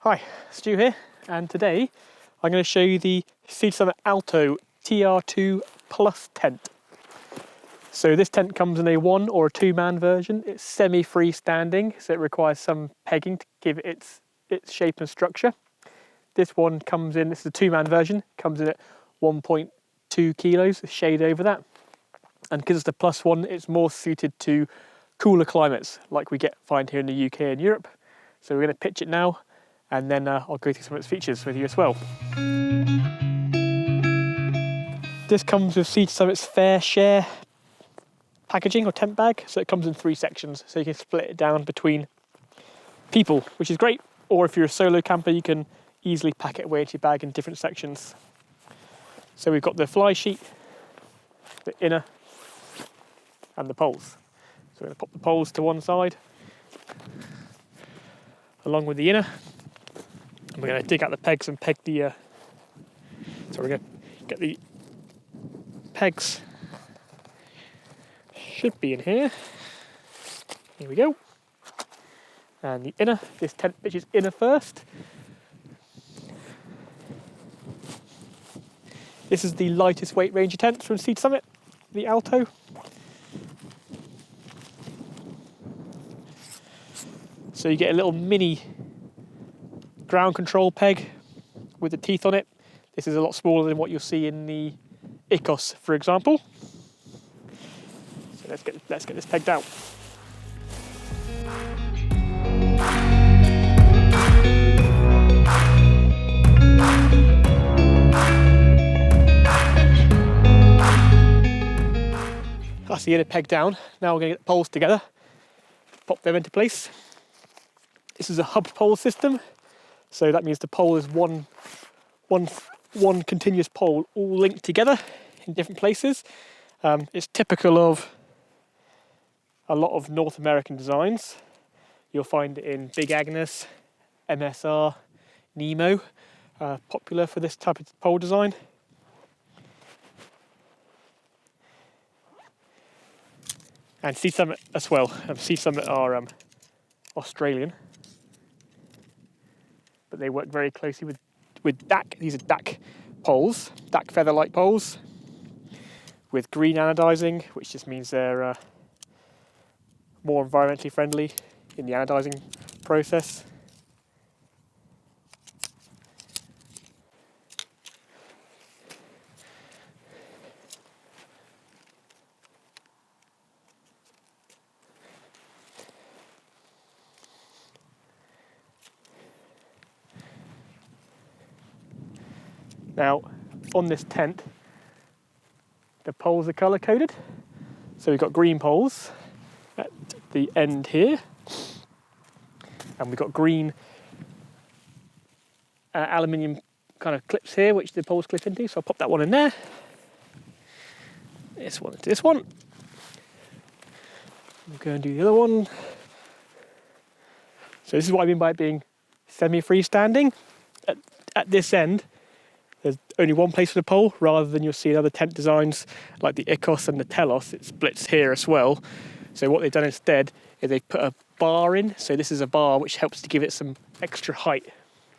Hi, Stu here, and today I'm going to show you the Sea To Summit Alto TR2 Plus tent. So this tent comes in a 1 or a 2-man version. It's semi-freestanding, so it requires some pegging to give it its shape and structure. This one comes in, this is a 2-man version, comes in at 1.2 kilos, a shade over that. And because it's the Plus one, it's more suited to cooler climates like we find here in the UK and Europe. So we're going to pitch it now, and then I'll go through some of its features with you as well. This comes with Sea To Summit's fair share packaging or tent bag, so it comes in 3 sections, so you can split it down between people, which is great. Or if you're a solo camper, you can easily pack it away into your bag in different sections. So we've got the fly sheet, the inner, and the poles. So we're going to pop the poles to one side, along with the inner. And we're going to dig out the pegs and peg the... So we're going to get the pegs. Should be in here. Here we go. And the inner, this tent pitch is inner first. This is the lightest weight Ranger tent from Sea To Summit, the Alto. So you get a little mini ground control peg with the teeth on it. This is a lot smaller than what you'll see in the Icos, for example. So let's get this pegged out. That's the inner peg down. Now we're going to get the poles together, pop them into place. This is a hub pole system, so that means the pole is one continuous pole, all linked together in different places. It's typical of a lot of North American designs. You'll find it in Big Agnes, MSR, Nemo, popular for this type of pole design. And Sea To Summit as well. Sea To Summit are Australian, but they work very closely with DAC. These are DAC poles, DAC feather-like poles, with green anodizing, which just means they're more environmentally friendly in the anodizing process. Now, on this tent, the poles are colour-coded. So we've got green poles at the end here, and we've got green aluminium kind of clips here, which the poles clip into. So I'll pop that one in there. This one into this one. We'll go and do the other one. So this is what I mean by it being semi-freestanding. At this end, there's only one place for the pole, rather than you'll see in other tent designs like the Icos and the Telos. It splits here as well. So what they've done instead is they put a bar in. So this is a bar which helps to give it some extra height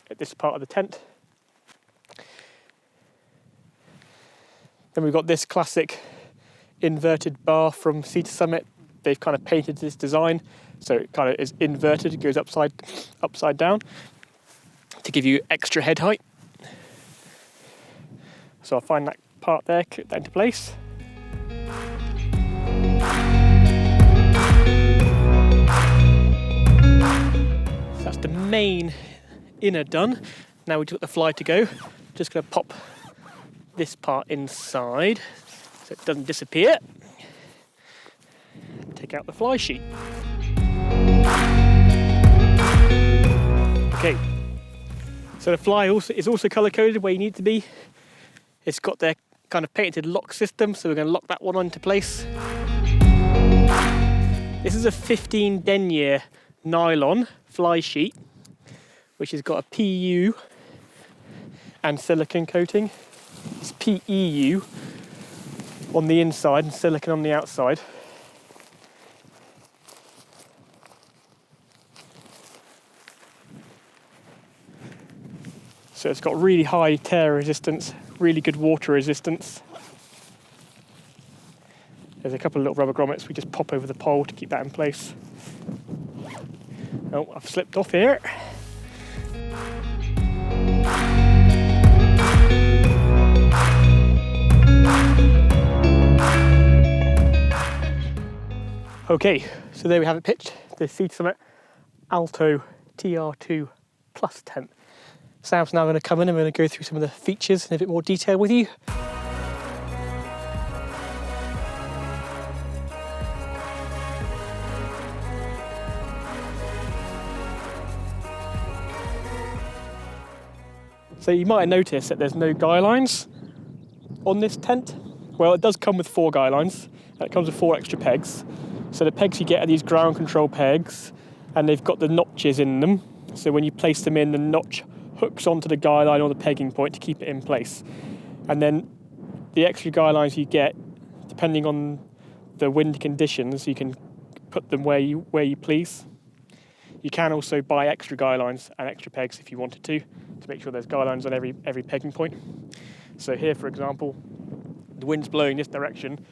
at this part of the tent. Then we've got this classic inverted bar from Sea To Summit. They've kind of painted this design so it kind of is inverted. It goes upside down to give you extra head height. So I'll find that part there, clip that into place. So that's the main inner done. Now we've got the fly to go. Just going to pop this part inside so it doesn't disappear. Take out the fly sheet. Okay, so the fly is also colour coded where you need to be. It's got their kind of patented lock system, so we're going to lock that one into place. This is a 15 denier nylon fly sheet, which has got a PU and silicone coating. It's PEU on the inside and silicone on the outside. So it's got really high tear resistance, really good water resistance. There's a couple of little rubber grommets we just pop over the pole to keep that in place. Oh, I've slipped off here. Okay, so there we have it pitched, the Sea To Summit Alto TR2 Plus tent. Sam's now going to come in and we're going to go through some of the features in a bit more detail with you. So you might have noticed that there's no guy lines on this tent. Well, it does come with 4 guy lines, and it comes with 4 extra pegs. So the pegs you get are these ground control pegs, and they've got the notches in them. So when you place them in, the notch hooks onto the guy line or the pegging point to keep it in place. And then the extra guy lines you get, depending on the wind conditions, you can put them where you please. You can also buy extra guy lines and extra pegs if you wanted to make sure there's guy lines on every pegging point. So here, for example, the wind's blowing this direction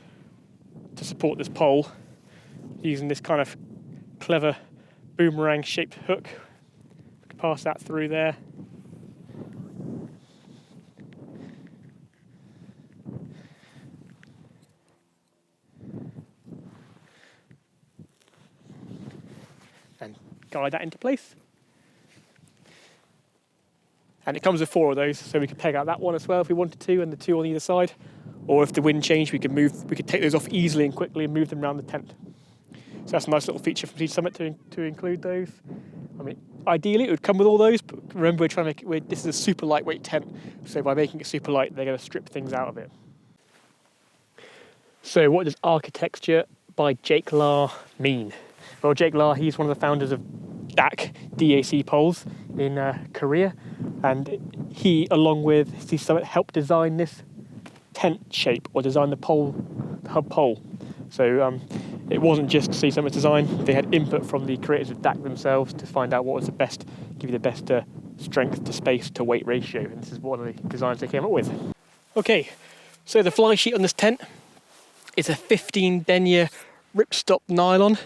to support this pole, using this kind of clever boomerang shaped hook. We can pass that through there. And guide that into place. And it comes with 4 of those, so we could peg out that one as well if we wanted to, and the 2 on either side. Or if the wind changed, we could take those off easily and quickly and move them around the tent. So that's a nice little feature from Sea To Summit to include those. I mean, ideally it would come with all those, but remember we're trying to make this is a super lightweight tent, so by making it super light, they're going to strip things out of it. So what does architecture by Jake Lahr mean? Well, Jake Lahr, he's one of the founders of DAC poles in Korea, and he, along with Sea To Summit, helped design this tent shape, or design the hub pole. So it wasn't just Sea To Summit's design, they had input from the creators of DAC themselves to find out what was the best, give you the best strength to space to weight ratio, and this is one of the designs they came up with. Okay, so the fly sheet on this tent is a 15 denier ripstop nylon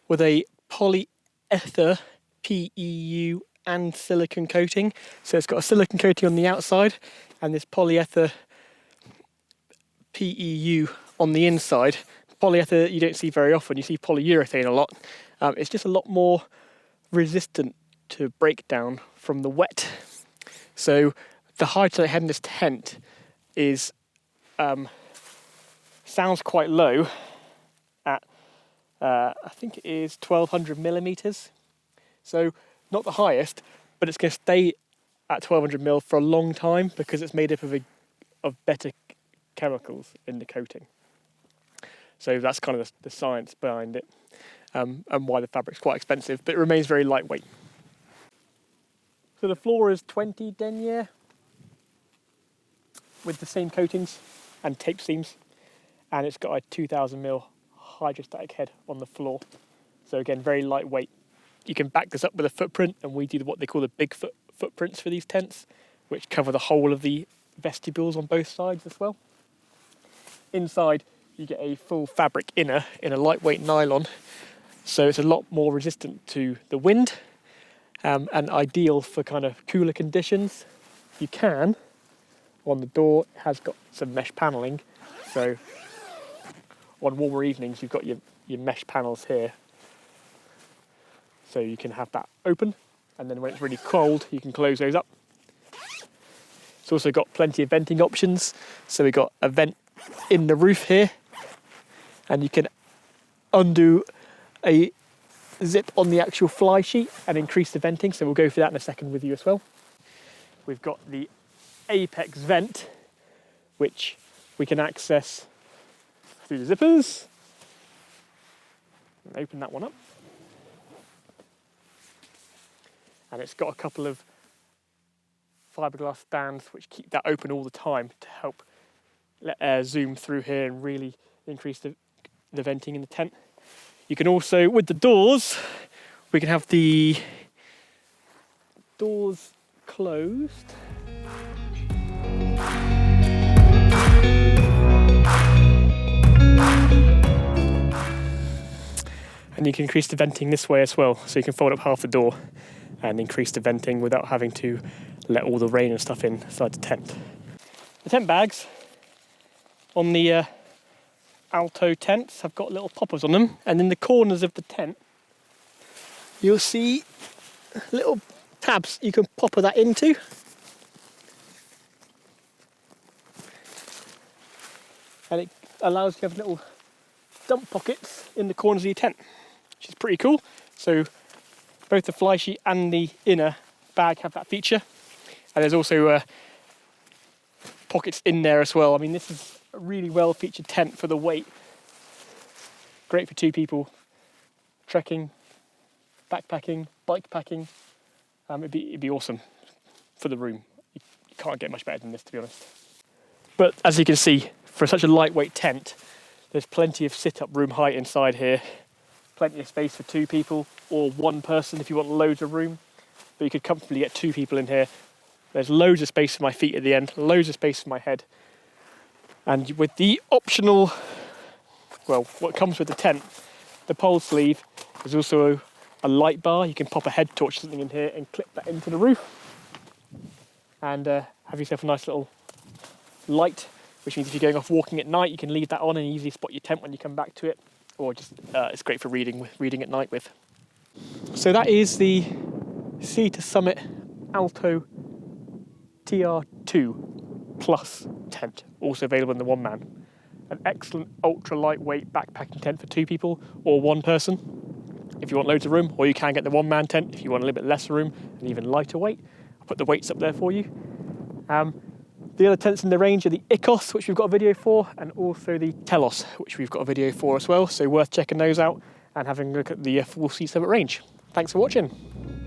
with a polyether PEU and silicone coating. So it's got a silicone coating on the outside and this polyether PEU on the inside. Polyether you don't see very often, you see polyurethane a lot. It's just a lot more resistant to breakdown from the wet. So the height I had in this tent is sounds quite low at I think it is 1200 millimeters. So not the highest, but it's going to stay at 1200 mil for a long time because it's made up of better chemicals in the coating. So that's kind of the science behind it, and why the fabric's quite expensive, but it remains very lightweight. So the floor is 20 denier with the same coatings and tape seams, and it's got a 2000 mil hydrostatic head on the floor. So again, very lightweight. You can back this up with a footprint, and we do what they call the big footprints for these tents, which cover the whole of the vestibules on both sides as well. Inside, you get a full fabric inner in a lightweight nylon, so it's a lot more resistant to the wind, and ideal for kind of cooler conditions. You can, on the door, it has got some mesh panelling, so on warmer evenings you've got your mesh panels here, so you can have that open, and then when it's really cold you can close those up. It's also got plenty of venting options, so we've got a vent in the roof here, and you can undo a zip on the actual fly sheet and increase the venting, so we'll go through that in a second with you as well. We've got the apex vent, which we can access through the zippers. Open that one up. And it's got a couple of fiberglass stands which keep that open all the time to help let air zoom through here and really increase the venting in the tent. You can also, with the doors, we can have the doors closed. And you can increase the venting this way as well, so you can fold up half the door and increase the venting without having to let all the rain and stuff inside the tent. The tent bags on the Alto tents have got little poppers on them, and in the corners of the tent you'll see little tabs you can popper that into. And it allows you to have little dump pockets in the corners of your tent, which is pretty cool. So both the fly sheet and the inner bag have that feature. And there's also pockets in there as well. I mean, this is a really well featured tent for the weight. Great for 2 people, trekking, backpacking, bike packing. It'd be awesome for the room. You can't get much better than this, to be honest. But as you can see, for such a lightweight tent, there's plenty of sit-up room height inside here. Plenty of space for 2 people or 1 person if you want loads of room. But you could comfortably get 2 people in here. There's loads of space for my feet at the end, loads of space for my head. And with the optional, well, what comes with the tent, the pole sleeve, there's also a light bar. You can pop a head torch or something in here and clip that into the roof. And have yourself a nice little light, which means if you're going off walking at night, you can leave that on and easily spot your tent when you come back to it. Or just, it's great for reading at night with. So that is the Sea To Summit Alto TR2 Plus tent, also available in the 1-man. An excellent ultra lightweight backpacking tent for 2 people or 1 person if you want loads of room, or you can get the 1-man tent if you want a little bit less room and even lighter weight. I'll put the weights up there for you. The other tents in the range are the Icos, which we've got a video for, and also the Telos, which we've got a video for as well, so worth checking those out and having a look at the full Sea Summit range. Thanks for watching.